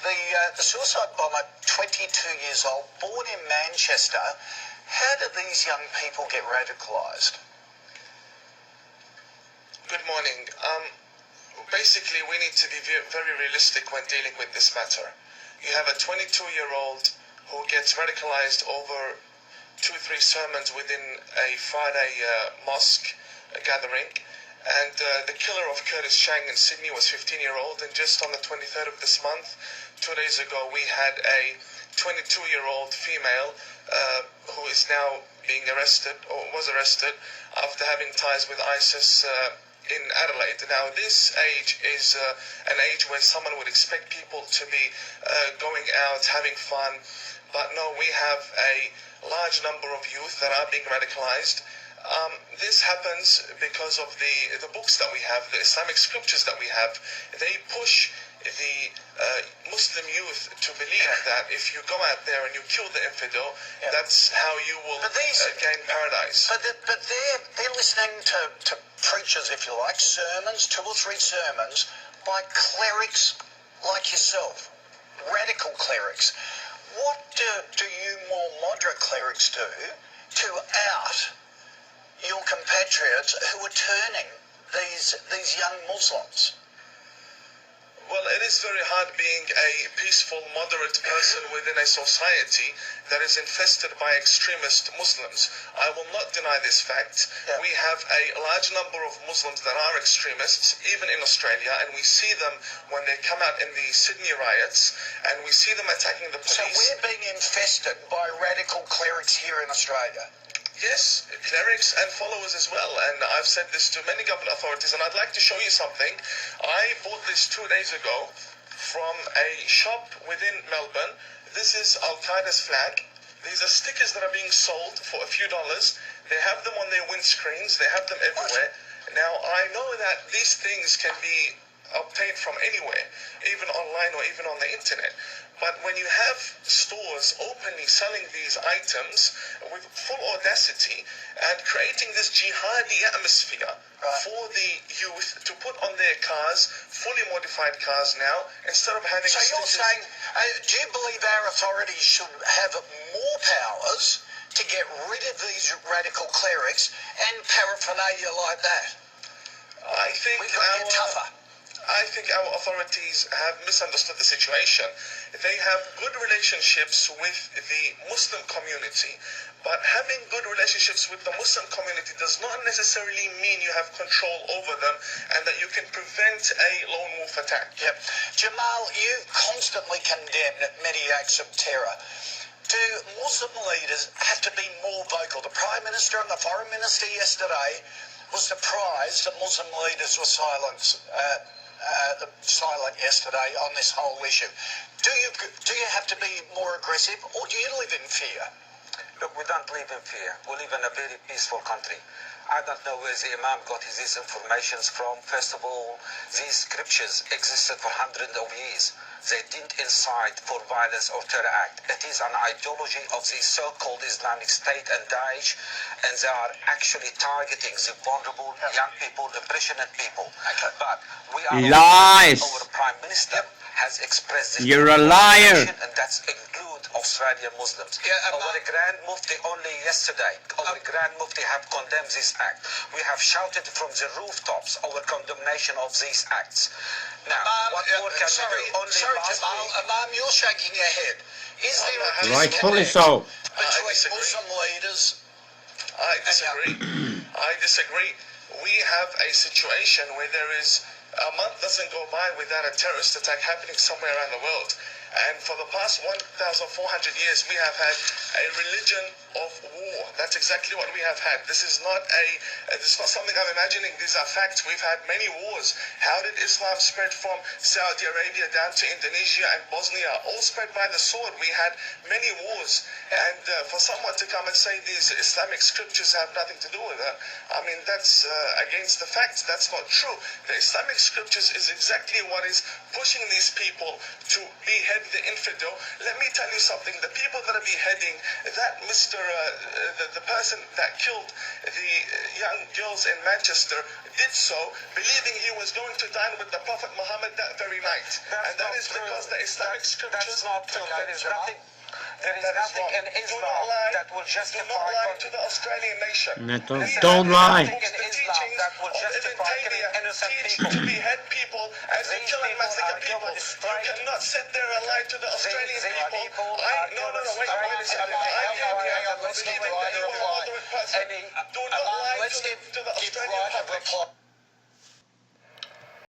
the suicide bomber, 22 years old, born in Manchester. How do these young people get radicalised? Good morning. Basically, we need to be very realistic when dealing with this matter. You have a 22-year-old who gets radicalized over 2-3 sermons within a Friday mosque gathering, and the killer of Curtis Chang in Sydney was 15-year-old, and just on the 23rd of this month, 2 days ago, we had a 22-year-old female who is now being arrested, or was arrested, after having ties with ISIS in Adelaide. Now, this age is an age where someone would expect people to be going out, having fun, but no, we have a large number of youth that are being radicalized. This happens because of the books that we have, the Islamic scriptures that we have. They push the Muslim youth to believe that if you go out there and you kill the infidel, that's how you will gain paradise. But they're listening to preachers, if you like, sermons, 2 or 3 sermons by clerics like yourself, radical clerics. What do you more moderate clerics do to out your compatriots who are turning these young Muslims? Well, it is very hard being a peaceful, moderate person within a society that is infested by extremist Muslims. I will not deny this fact. Yeah. We have a large number of Muslims that are extremists, even in Australia, and we see them when they come out in the Sydney riots, and we see them attacking the police. So we're being infested by radical clerics here in Australia? Yes, clerics and followers as well, and I've said this to many government authorities, and I'd like to show you something. I bought this 2 days ago from a shop within Melbourne. This is Al-Qaeda's flag. These are stickers that are being sold for a few dollars. They have them on their windscreens, they have them everywhere. Now, I know that these things can be obtained from anywhere, even online or even on the internet. But when you have stores openly selling these items with full audacity and creating this jihadi atmosphere for the youth to put on their cars, fully modified cars now, instead of having... So you're saying, do you believe our authorities should have more powers to get rid of these radical clerics and paraphernalia like that? I think we've got to get tougher. I think our authorities have misunderstood the situation. They have good relationships with the Muslim community, but having good relationships with the Muslim community does not necessarily mean you have control over them and that you can prevent a lone wolf attack. Yep. Jamal, you constantly condemn many acts of terror. Do Muslim leaders have to be more vocal? The Prime Minister and the Foreign Minister yesterday was surprised that Muslim leaders were silent yesterday on this whole issue. Do you have to be more aggressive, or do you live in fear? Look, we don't live in fear. We live in a very peaceful country. I don't know where the Imam got his informations from. First of all, these scriptures existed for hundreds of years. They didn't incite for violence or terror act. It is an ideology of the so-called Islamic State and Daesh, and they are actually targeting the vulnerable young people, impressionate people. Okay. But we are lies. Our Prime Minister has expressed this. You're a liar. And that's include Australian Muslims. Yeah, our Grand Mufti only yesterday, our Grand Mufti have condemned this act. We have shouted from the rooftops our condemnation of these acts. Now, what more can we do? Sorry, Jamal, Imam, you're shaking your head. Is there a rightfully so between Muslim leaders? I disagree. I disagree. We have a situation where there is a month doesn't go by without a terrorist attack happening somewhere around the world. And for the past 1,400 years, we have had a religion of war. That's exactly what we have had. This is not something I'm imagining. These are facts. We've had many wars. How did Islam spread from Saudi Arabia down to Indonesia and Bosnia? All spread by the sword. We had many wars. And for someone to come and say these Islamic scriptures have nothing to do with it, I mean, that's against the facts. That's not true. The Islamic scriptures is exactly what is pushing these people to behead behead the infidel. Let me tell you something. The people that are beheading that the person that killed the young girls in Manchester did so believing he was going to dine with the Prophet Muhammad that very night. And that is because the Islamic scriptures... That's not true. There is nothing in Islam that will justify... Do not lie to the Australian nation. Don't lie. in Islam that will justify killing innocent people. To behead people and to kill and massacre people. You cannot sit there and lie to the Australian people. No, wait. Let's give Brother a reply. Do not lie to the Australian public.